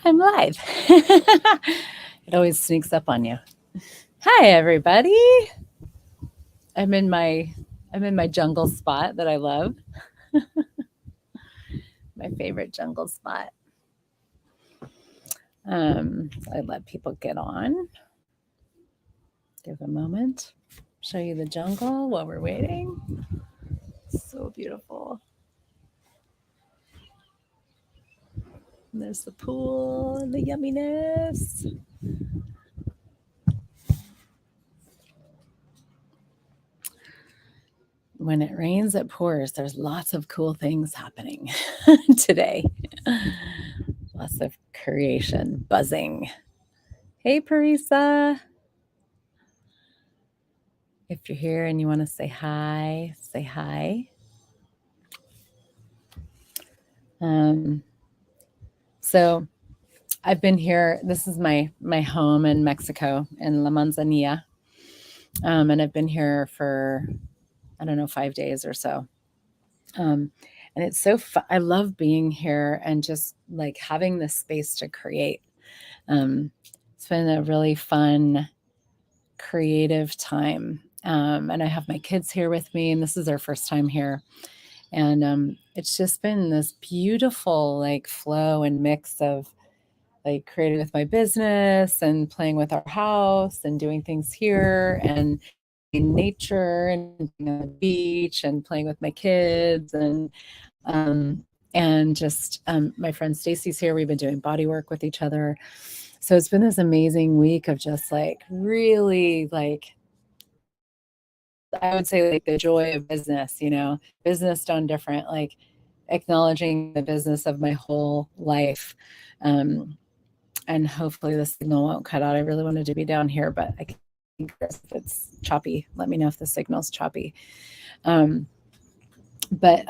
I'm live. It always sneaks up on you. Hi, everybody. I'm in my I'm in my jungle spot that I love. My favorite jungle spot. I let people get on. Give a moment. Show you the jungle while we're waiting. So beautiful. And there's the pool and the yumminess. When it rains, it pours. There's lots of cool things happening today. Lots of creation, buzzing. Hey, Parisa. If you're here and you want to say hi, say hi. Um, so I've been here. This is my home in Mexico in La Manzanilla, and I've been here for I don't know 5 days or so. Um, and it's so fun. I love being here and just like having this space to create. It's been a really fun, creative time. And I have my kids here with me, and this is their first time here. And it's just been this beautiful like flow and mix of like creating with my business and playing with our house and doing things here and in nature and being on the beach and playing with my kids um, and just my friend Stacy's here. We've been doing body work with each other. So it's been this amazing week of just like really like I would say like the joy of business, business done different, like acknowledging the business of my whole life. Um, and hopefully the signal won't cut out. I really wanted to be down here, but I think if it's choppy, let me know if the signal's choppy. Um, but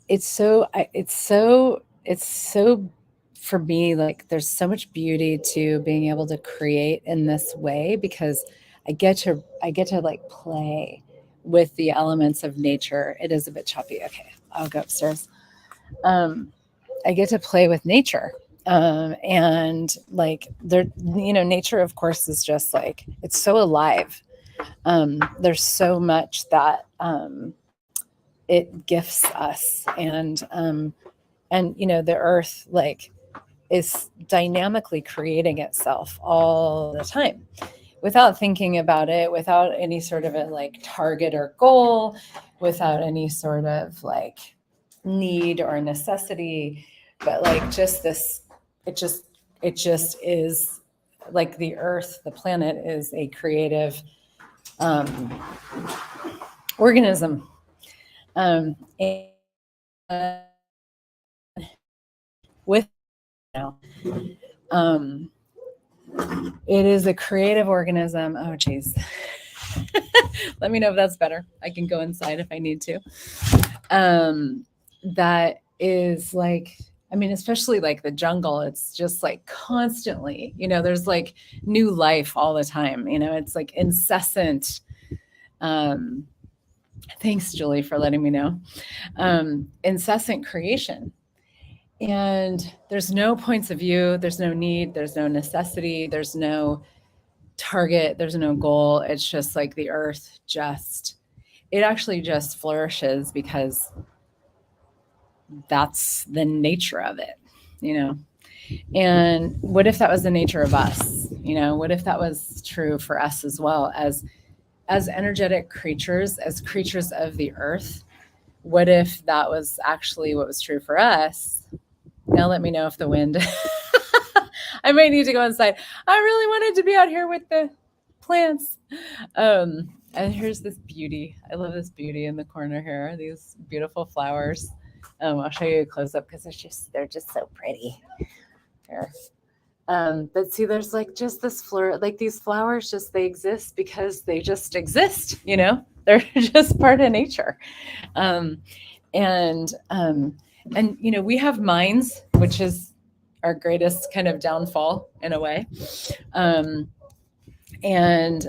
it's so for me, like there's so much beauty to being able to create in this way because I get to like play with the elements of nature. It is a bit choppy. Okay, I'll go upstairs. Um, I get to play with nature. And like there, nature of course is just like it's so alive. There's so much that it gifts us and the earth like is dynamically creating itself all the time without thinking about it, without any sort of a like target or goal, without any sort of like need or necessity, but like just this, it just it just is like the earth, the planet is a creative um, organism. And with now, um, it is a creative organism. Oh, geez. Let me know if that's better. I can go inside if I need to. That is like, I mean, especially like the jungle, it's just like constantly, there's like new life all the time. It's like incessant. Um, Thanks, Julie, for letting me know. Incessant creation. And there's no points of view, there's no need, there's no necessity, there's no target, there's no goal. It's just like the earth it actually just flourishes because that's the nature of it, you know? And what if that was the nature of us? What if that was true for us as well as energetic creatures, as creatures of the earth? What if that was actually what was true for us? Now let me know if the wind I might need to go inside. I really wanted to be out here with the plants. And here's this beauty. I love this beauty in the corner here. These beautiful flowers. I'll show you a close up because they're just so pretty. Here. But see, there's like just this flower, like these flowers they exist because they just exist, they're just part of nature. Um, and we have minds, which is our greatest kind of downfall in a way. And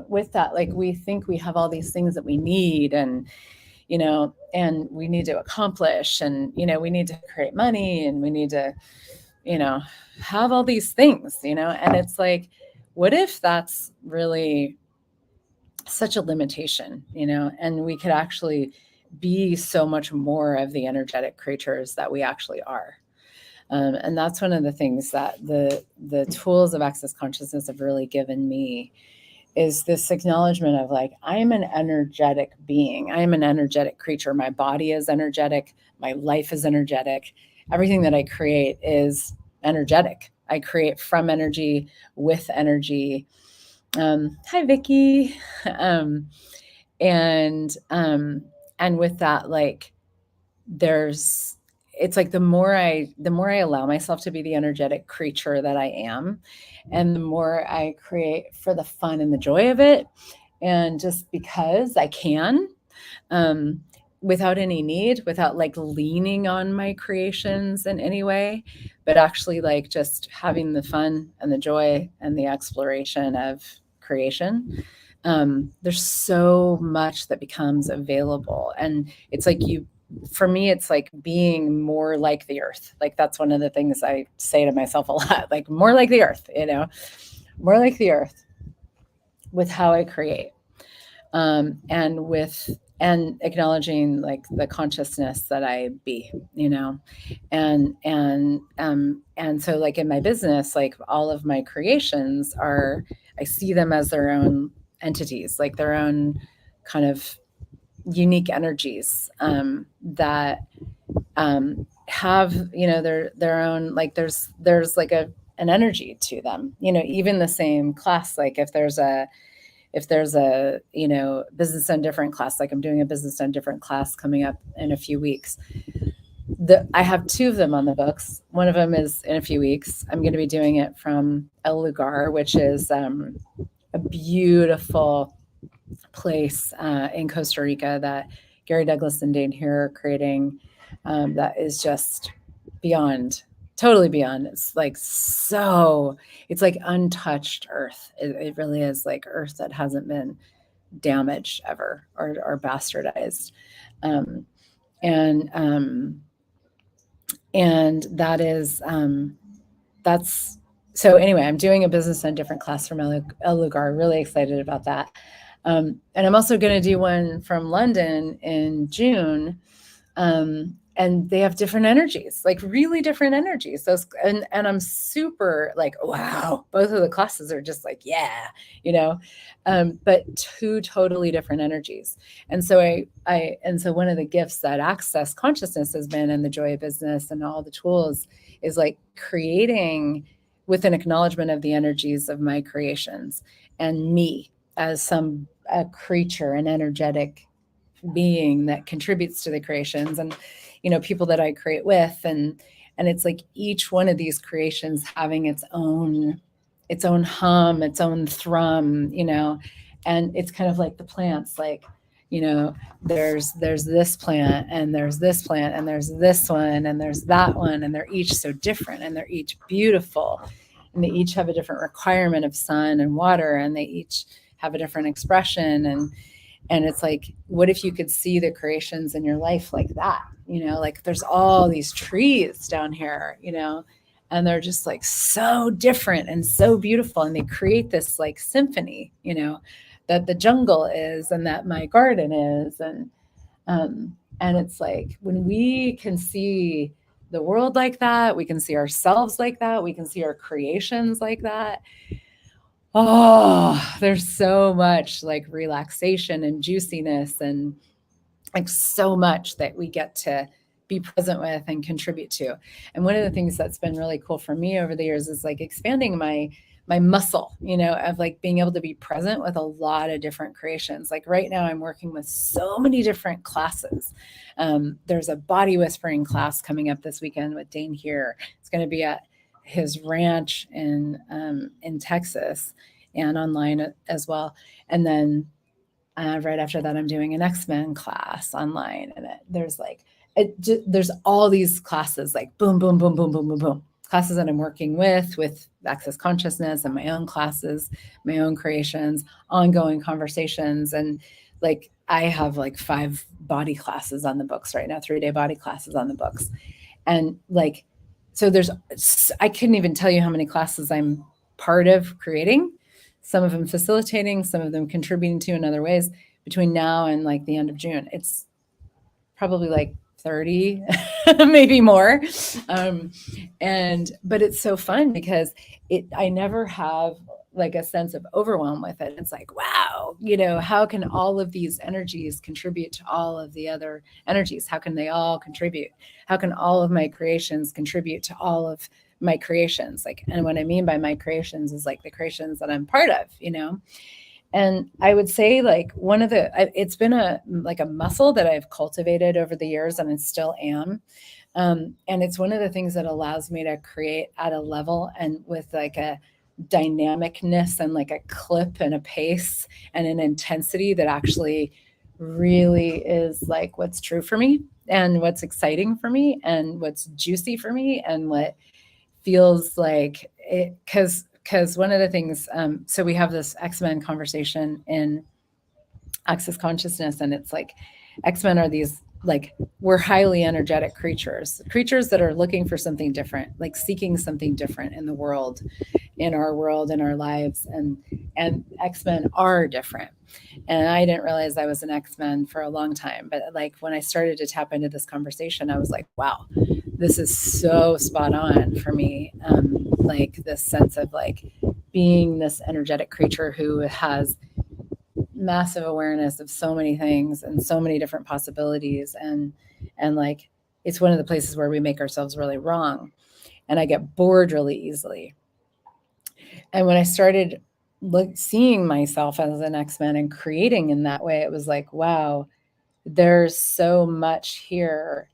with that, like we think we have all these things that we need, and and we need to accomplish, and, we need to create money, and we need to, have all these things, and it's like, what if that's really such a limitation, and we could actually be so much more of the energetic creatures that we actually are. And that's one of the things that the tools of Access Consciousness have really given me, is this acknowledgement of like, I'm an energetic being. I am an energetic creature. My body is energetic. My life is energetic. Everything that I create is energetic. I create from energy, with energy. Hi, Vicky. And with that, like, it's like the more I allow myself to be the energetic creature that I am, and the more I create for the fun and the joy of it, and just because I can, without any need, without like leaning on my creations in any way, but actually like just having the fun and the joy and the exploration of creation. There's so much that becomes available, and it's like for me, it's like being more like the earth. Like, that's one of the things I say to myself a lot, like, more like the earth, more like the earth with how I create. And acknowledging like the consciousness that I be, and so like in my business, like all of my creations I see them as their own entities, like their own kind of unique energies, that have, their own, like there's like an energy to them, even the same class. Like if there's a business done different class, like I'm doing a business done different class coming up in a few weeks. I have 2 of them on the books. One of them is in a few weeks. I'm going to be doing it from El Lugar, which is a beautiful place in Costa Rica that Gary Douglas and Dane Heer are creating, that is just totally beyond. It's like it's like untouched earth. It really is like earth that hasn't been damaged ever or bastardized. And that is, that's, so anyway, I'm doing a business on different class from El Lugar. Really excited about that. And I'm also going to do one from London in June. And they have different energies, like really different energies. So, and I'm super like, wow, both of the classes are just like, yeah, but 2 totally different energies. And so so one of the gifts that Access Consciousness has been, and the Joy of Business and all the tools, is like creating with an acknowledgement of the energies of my creations and me as a creature, an energetic being that contributes to the creations, and people that I create with, and it's like each one of these creations having its own hum, its own thrum, and it's kind of like the plants, like, there's this plant, and there's this plant, and there's this one, and there's that one, and they're each so different, and they're each beautiful, and they each have a different requirement of sun and water, and they each have a different expression. And it's like, what if you could see the creations in your life like that? Like there's all these trees down here, and they're just like so different and so beautiful. And they create this like symphony, that the jungle is, and that my garden is. And it's like, when we can see the world like that, we can see ourselves like that, we can see our creations like that. Oh, there's so much like relaxation and juiciness, and like so much that we get to be present with and contribute to. And one of the things that's been really cool for me over the years is like expanding my muscle, of like being able to be present with a lot of different creations. Like right now I'm working with so many different classes. There's a body whispering class coming up this weekend with Dane Heer. It's going to be at his ranch in Texas, and online as well. And then right after that, I'm doing an X-Men class online, and there's all these classes, like boom, boom, boom, boom, boom, boom, boom, classes that I'm working with Access Consciousness, and my own classes, my own creations, ongoing conversations. And like I have like 5 body classes on the books right now, 3-day body classes on the books. And like, so I couldn't even tell you how many classes I'm part of creating, some of them facilitating, some of them contributing to in other ways between now and like the end of June. It's probably like 30, maybe more. But it's so fun because I never have like a sense of overwhelm with it. It's like, wow, how can all of these energies contribute to all of the other energies? How can they all contribute? How can all of my creations contribute to all of my creations? Like, and what I mean by my creations is like the creations that I'm part of, And I would say like it's been a muscle that I've cultivated over the years, and I still am. And it's one of the things that allows me to create at a level and with like a dynamicness and like a clip and a pace and an intensity that actually really is like what's true for me and what's exciting for me and what's juicy for me and what feels like it. Because one of the things, so we have this X-Men conversation in Access Consciousness, and it's like X-Men are these, like, we're highly energetic creatures that are looking for something different, like seeking something different in the world, in our lives, and X-Men are different. And I didn't realize I was an X-Men for a long time, but like when I started to tap into this conversation, I was like, wow, this is so spot on for me. Like this sense of like being this energetic creature who has massive awareness of so many things and so many different possibilities, and like it's one of the places where we make ourselves really wrong, and I get bored really easily. And when I started seeing myself as an X-Men and creating in that way, it was like, wow, there's so much here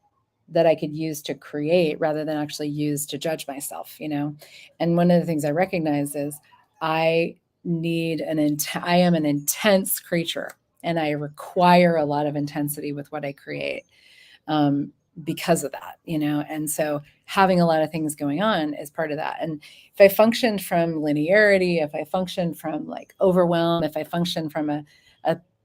that I could use to create rather than actually use to judge myself, And one of the things I recognize is I am an intense creature, and I require a lot of intensity with what I create. Because of that, and so having a lot of things going on is part of that. And if I functioned from linearity, if I functioned from like overwhelm, if I functioned from a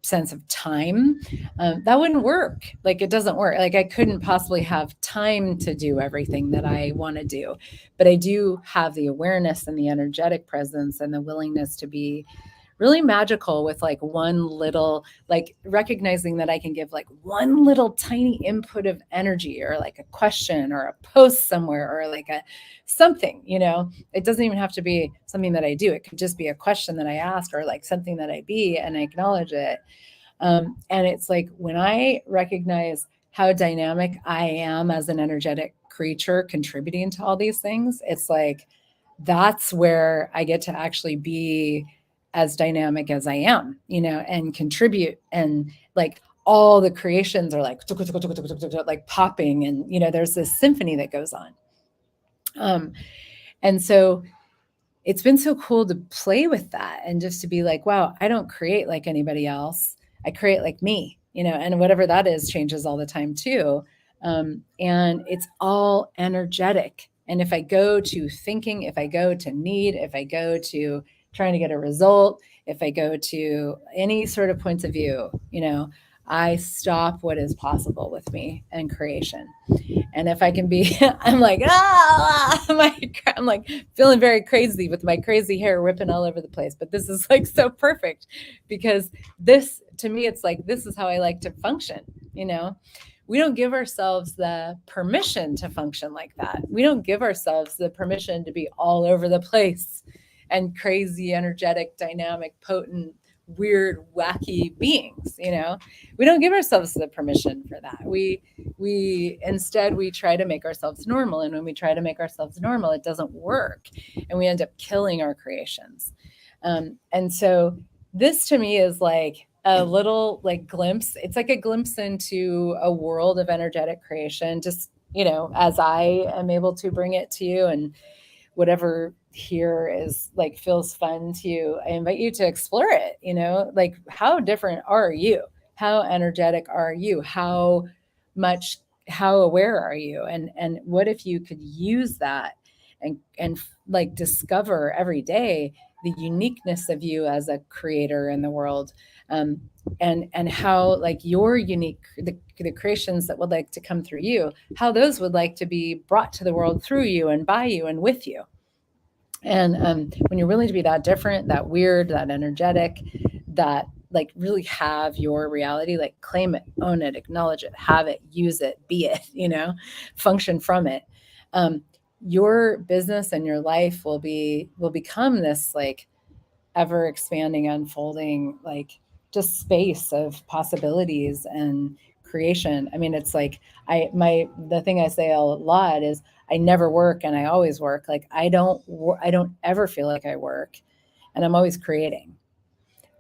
sense of time, that wouldn't work. Like it doesn't work. Like I couldn't possibly have time to do everything that I want to do, but I do have the awareness and the energetic presence and the willingness to be really magical with like one little, like recognizing that I can give like one little tiny input of energy, or like a question or a post somewhere, or like something, it doesn't even have to be something that I do. It could just be a question that I ask, or like something that I be, and I acknowledge it. And it's like when I recognize how dynamic I am as an energetic creature contributing to all these things, it's like that's where I get to actually be as dynamic as I am, and contribute. And like all the creations are like popping, and there's this symphony that goes on. And so it's been so cool to play with that, and just to be like, wow, I don't create like anybody else. I create like me, and whatever that is changes all the time too. And it's all energetic. And if I go to thinking, if I go to need, if I go to trying to get a result, if I go to any sort of points of view, I stop what is possible with me and creation. And if I can be, I'm like, I'm like feeling very crazy with my crazy hair whipping all over the place. But this is like so perfect, because this, to me, it's like, this is how I like to function. We don't give ourselves the permission to function like that. We don't give ourselves the permission to be all over the place and crazy, energetic, dynamic, potent, weird, wacky beings. We don't give ourselves the permission for that. We instead try to make ourselves normal, and when we try to make ourselves normal, it doesn't work, and we end up killing our creations. And so this to me is like a little like glimpse. It's like a glimpse into a world of energetic creation, just as I am able to bring it to you, and whatever here is like feels fun to you, I invite you to explore it. Like, how different are you? How energetic are you? How aware are you? And what if you could use that and like discover every day the uniqueness of you as a creator in the world, And how like your unique the creations that would like to come through you, how those would like to be brought to the world through you and by you and with you. And when you're willing to be that different, that weird, that energetic, that like really have your reality, like claim it, own it, acknowledge it, have it, use it, be it, function from it. Your business and your life will become this like ever expanding, unfolding, like just space of possibilities and creation. I mean, it's like the thing I say a lot is I never work and I always work. Like I don't ever feel like I work, and I'm always creating.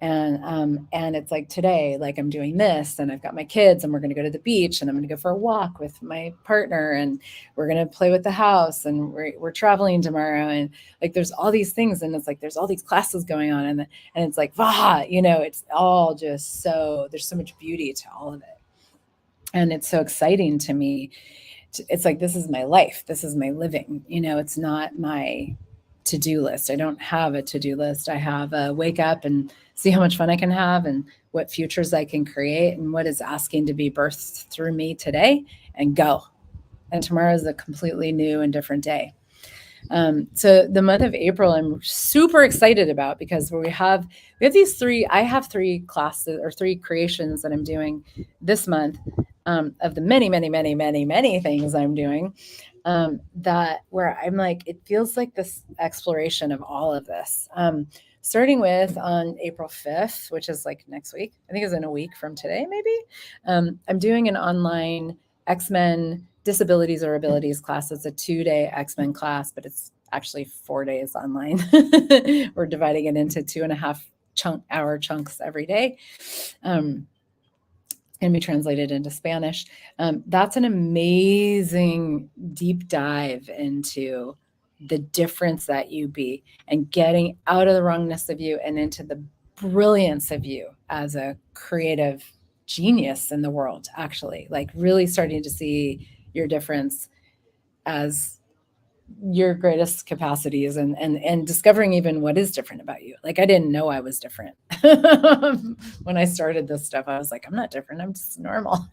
And it's like today, like I'm doing this and I've got my kids and we're going to go to the beach and I'm going to go for a walk with my partner and we're going to play with the house and we're traveling tomorrow. And like, there's all these things. And it's like, there's all these classes going on and it's like, it's all just there's so much beauty to all of it. And it's so exciting to me. It's like, this is my life. This is my living, it's not my to-do list. I don't have a to-do list. I have a wake up and see how much fun I can have and what futures I can create and what is asking to be birthed through me today, and go. And tomorrow is a completely new and different day. So the month of April, I'm super excited about because we have these three. I have 3 classes or 3 creations that I'm doing this month, of the many, many, many, many, many things I'm doing. That where I'm like, it feels like this exploration of all of this. Starting with on April 5th, which is like next week, I think it's in a week from today, maybe. I'm doing an online X-Men Disabilities or Abilities class. It's a 2-day X-Men class, but it's actually 4 days online. We're dividing it into 2.5 hour chunks every day. Can be translated into Spanish. That's an amazing deep dive into the difference that you be and getting out of the wrongness of you and into the brilliance of you as a creative genius in the world, actually, like really starting to see your difference as your greatest capacities and discovering even what is different about you. Like I didn't know I was different. When I started this stuff, I was like, I'm not different. I'm just normal.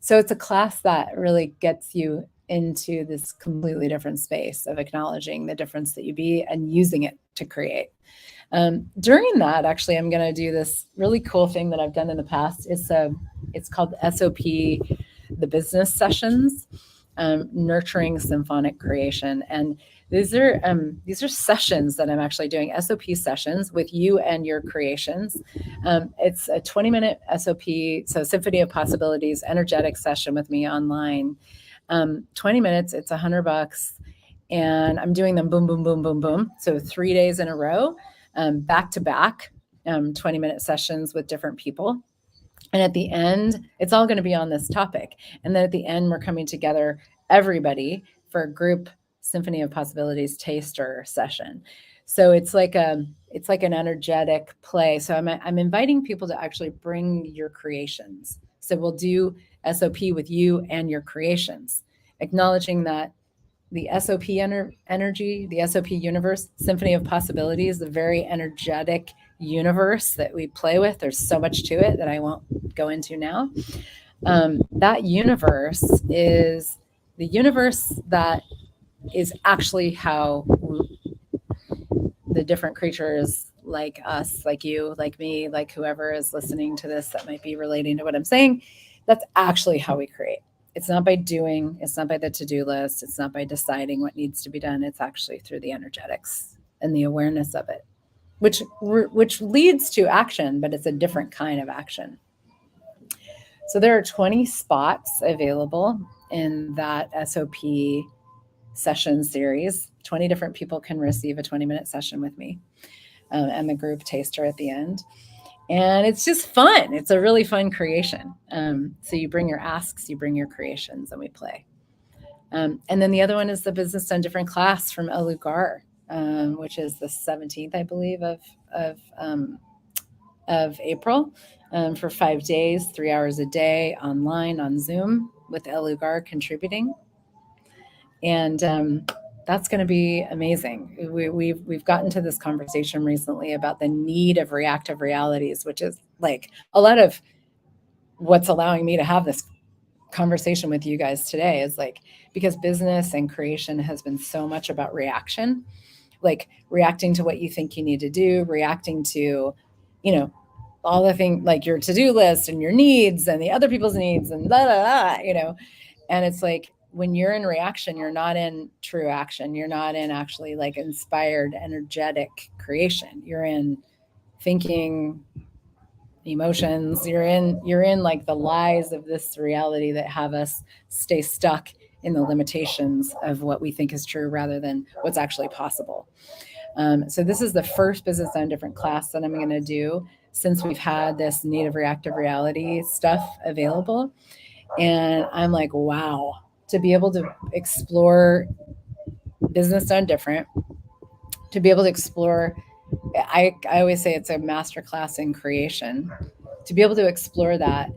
So it's a class that really gets you into this completely different space of acknowledging the difference that you be and using it to create. During that, actually, I'm going to do this really cool thing that I've done in the past. It's called SOP, the business sessions. Nurturing symphonic creation. And these are sessions that I'm actually doing, SOP sessions with you and your creations. It's a 20-minute SOP, so Symphony of Possibilities, energetic session with me online. 20 minutes, it's $100, and I'm doing them boom, boom, boom, boom, boom. So 3 days in a row, back to back, 20-minute sessions with different people. And at the end, it's all going to be on this topic. And then at the end, we're coming together, everybody, for a group Symphony of Possibilities taster session. So it's like an energetic play. So I'm inviting people to actually bring your creations. So we'll do SOP with you and your creations, acknowledging that the SOP energy, the SOP universe, Symphony of Possibilities, the very energetic universe that we play with. There's so much to it that I won't go into now. That universe is the universe that is actually how the different creatures like us, like you, like me, like whoever is listening to this that might be relating to what I'm saying, that's actually how we create. It's not by doing, it's not by the to-do list, it's not by deciding what needs to be done. It's actually through the energetics and the awareness of it, which leads to action, but it's a different kind of action. So there are 20 spots available in that SOP session series. 20 different people can receive a 20-minute session with me, and the group taster at the end. And it's just fun. It's a really fun creation. So you bring your asks, you bring your creations, and we play. And then the other one is the Business Done Different class from Elugar, which is the 17th, I believe, of April, for 5 days, 3 hours a day, online on Zoom with Elugar contributing. And that's going to be amazing. We've gotten to this conversation recently about the need of reactive realities, which is like a lot of what's allowing me to have this conversation with you guys today is like because business and creation has been so much about reaction, like reacting to what you think you need to do, reacting to, you know, all the things like your to-do list and your needs and the other people's needs and blah, blah, blah, you know. And it's like when you're in reaction, you're not in true action. You're not in actually like inspired, energetic creation. You're in thinking, emotions. You're in like the lies of this reality that have us stay stuck in the limitations of what we think is true rather than what's actually possible. So this is the first Business Done Different class that I'm going to do since we've had this native reactive reality stuff available. And I'm like, wow, to be able to explore Business Done Different, to be able to explore, I always say it's a masterclass in creation, to be able to explore that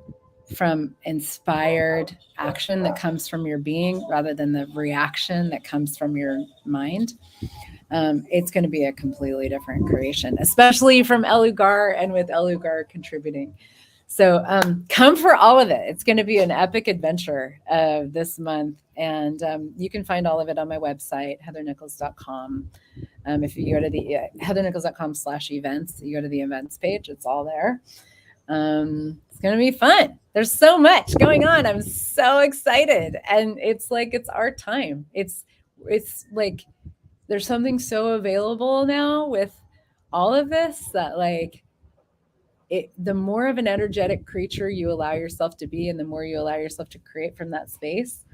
from inspired action that comes from your being rather than the reaction that comes from your mind. It's going to be a completely different creation, especially from Elugar and with Elugar contributing. So come for all of it. It's going to be an epic adventure this month. And you can find all of it on my website, heathernichols.com. If you go to the heathernichols.com/events, you go to the events page, it's all there. It's going to be fun. There's so much going on. I'm so excited. And it's like, it's our time. It's like, there's something so available now with all of this that like, the more of an energetic creature you allow yourself to be and the more you allow yourself to create from that space,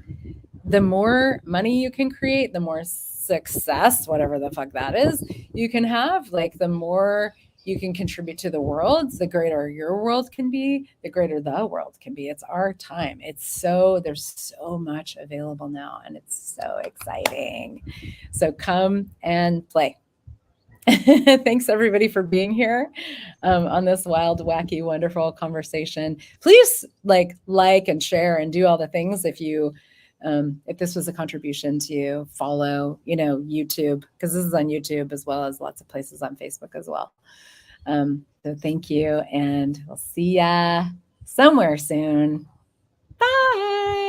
the more money you can create, the more success, whatever the fuck that is, you can have. Like the more you can contribute to the world, the greater your world can be, the greater the world can be. It's our time. There's so much available now and it's so exciting. So come and play. Thanks everybody for being here on this wild, wacky, wonderful conversation. Please like and share and do all the things if this was a contribution to you. Follow, YouTube, because this is on YouTube as well as lots of places on Facebook as well. So thank you, and we'll see ya somewhere soon. Bye.